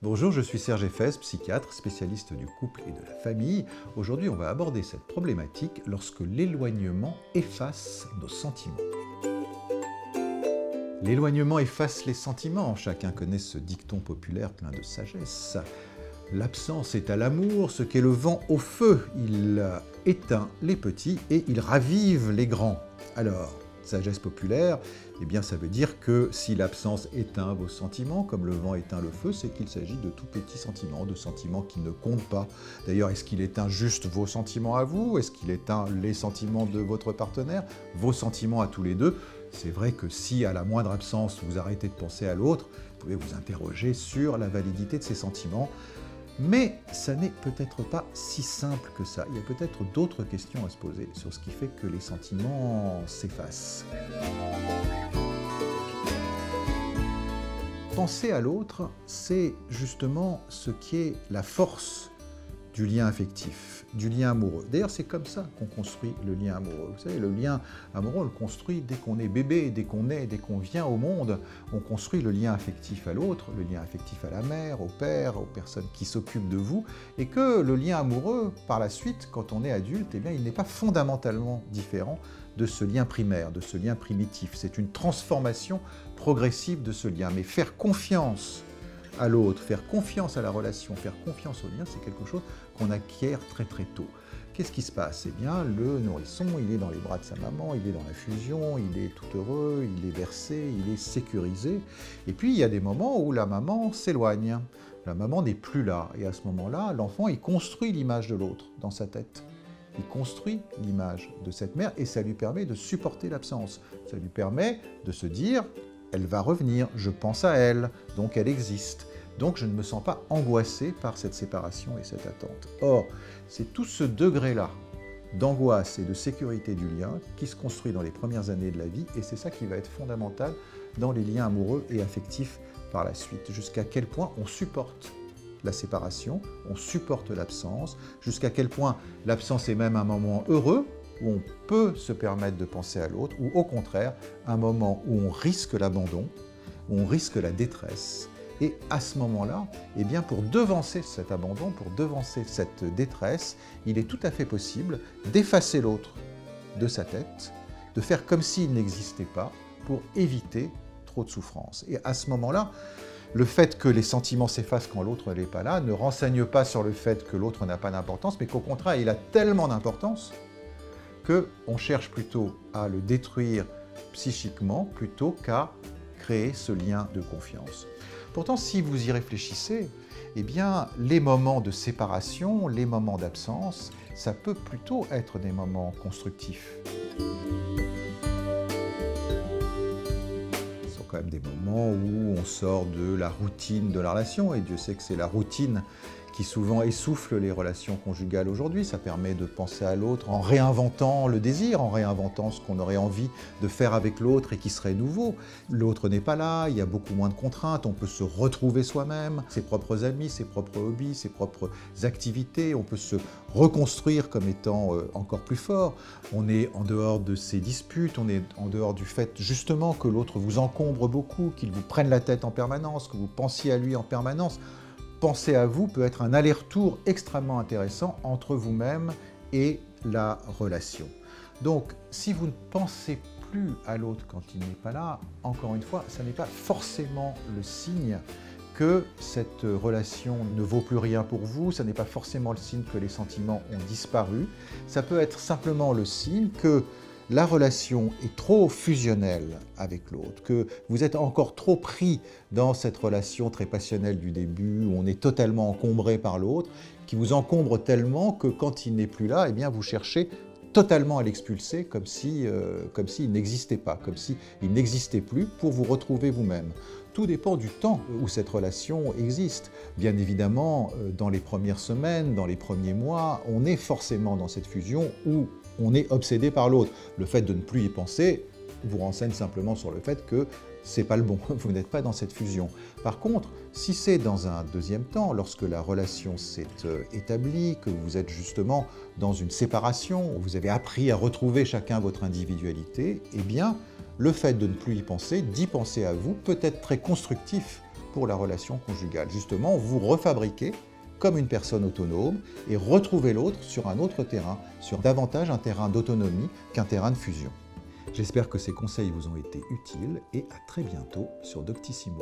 Bonjour, je suis Serge Effès, psychiatre, spécialiste du couple et de la famille. Aujourd'hui, on va aborder cette problématique lorsque l'éloignement efface nos sentiments. L'éloignement efface les sentiments. Chacun connaît ce dicton populaire plein de sagesse. L'absence est à l'amour, ce qu'est le vent au feu. Il éteint les petits et il ravive les grands. Alors, sagesse populaire, eh bien ça veut dire que si l'absence éteint vos sentiments, comme le vent éteint le feu, c'est qu'il s'agit de tout petits sentiments, de sentiments qui ne comptent pas. D'ailleurs, est-ce qu'il éteint juste vos sentiments à vous? Est-ce qu'il éteint les sentiments de votre partenaire? Vos sentiments à tous les deux? C'est vrai que si à la moindre absence, vous arrêtez de penser à l'autre, vous pouvez vous interroger sur la validité de ces sentiments. Mais ça n'est peut-être pas si simple que ça. Il y a peut-être d'autres questions à se poser sur ce qui fait que les sentiments s'effacent. Penser à l'autre, c'est justement ce qui est la force du lien affectif, du lien amoureux. D'ailleurs, c'est comme ça qu'on construit le lien amoureux. Vous savez, le lien amoureux, on le construit dès qu'on est bébé, dès qu'on naît, dès qu'on vient au monde. On construit le lien affectif à l'autre, le lien affectif à la mère, au père, aux personnes qui s'occupent de vous. Et que le lien amoureux, par la suite, quand on est adulte, eh bien, il n'est pas fondamentalement différent de ce lien primaire, de ce lien primitif. C'est une transformation progressive de ce lien. Mais faire confiance à l'autre, faire confiance à la relation, faire confiance au lien, c'est quelque chose qu'on acquiert très très tôt. Qu'est-ce qui se passe? Eh bien, le nourrisson, il est dans les bras de sa maman, il est dans la fusion, il est tout heureux, il est bercé, il est sécurisé. Et puis, il y a des moments où la maman s'éloigne. La maman n'est plus là. Et à ce moment-là, l'enfant, il construit l'image de l'autre dans sa tête. Il construit l'image de cette mère et ça lui permet de supporter l'absence. Ça lui permet de se dire: elle va revenir, je pense à elle, donc elle existe. Donc je ne me sens pas angoissé par cette séparation et cette attente. Or, c'est tout ce degré-là d'angoisse et de sécurité du lien qui se construit dans les premières années de la vie, et c'est ça qui va être fondamental dans les liens amoureux et affectifs par la suite. Jusqu'à quel point on supporte la séparation, on supporte l'absence, jusqu'à quel point l'absence est même un moment heureux, où on peut se permettre de penser à l'autre, ou au contraire, un moment où on risque l'abandon, où on risque la détresse. Et à ce moment-là, eh bien, pour devancer cet abandon, pour devancer cette détresse, il est tout à fait possible d'effacer l'autre de sa tête, de faire comme s'il n'existait pas, pour éviter trop de souffrance. Et à ce moment-là, le fait que les sentiments s'effacent quand l'autre n'est pas là ne renseigne pas sur le fait que l'autre n'a pas d'importance, mais qu'au contraire, il a tellement d'importance qu'on cherche plutôt à le détruire psychiquement plutôt qu'à créer ce lien de confiance. Pourtant, si vous y réfléchissez, eh bien, les moments de séparation, les moments d'absence, ça peut plutôt être des moments constructifs. Ce sont quand même des moments où on sort de la routine de la relation, et Dieu sait que c'est la routine qui souvent essouffle les relations conjugales aujourd'hui. Ça permet de penser à l'autre en réinventant le désir, en réinventant ce qu'on aurait envie de faire avec l'autre et qui serait nouveau. L'autre n'est pas là, il y a beaucoup moins de contraintes, on peut se retrouver soi-même, ses propres amis, ses propres hobbies, ses propres activités, on peut se reconstruire comme étant encore plus fort. On est en dehors de ces disputes, on est en dehors du fait justement que l'autre vous encombre beaucoup, qu'il vous prenne la tête en permanence, que vous pensiez à lui en permanence. Penser à vous peut être un aller-retour extrêmement intéressant entre vous-même et la relation. Donc, si vous ne pensez plus à l'autre quand il n'est pas là, encore une fois, ça n'est pas forcément le signe que cette relation ne vaut plus rien pour vous, ça n'est pas forcément le signe que les sentiments ont disparu, ça peut être simplement le signe que la relation est trop fusionnelle avec l'autre, que vous êtes encore trop pris dans cette relation très passionnelle du début, où on est totalement encombré par l'autre, qui vous encombre tellement que quand il n'est plus là, eh bien vous cherchez totalement à l'expulser, comme s'il n'existait pas, comme s'il n'existait plus pour vous retrouver vous-même. Tout dépend du temps où cette relation existe. Bien évidemment, dans les premières semaines, dans les premiers mois, on est forcément dans cette fusion où on est obsédé par l'autre. Le fait de ne plus y penser vous renseigne simplement sur le fait que c'est pas le bon, vous n'êtes pas dans cette fusion. Par contre, si c'est dans un deuxième temps, lorsque la relation s'est établie, que vous êtes justement dans une séparation, où vous avez appris à retrouver chacun votre individualité, eh bien, le fait de ne plus y penser, d'y penser à vous, peut être très constructif pour la relation conjugale. Justement, vous refabriquez comme une personne autonome et retrouvez l'autre sur un autre terrain, sur davantage un terrain d'autonomie qu'un terrain de fusion. J'espère que ces conseils vous ont été utiles et à très bientôt sur Doctissimo.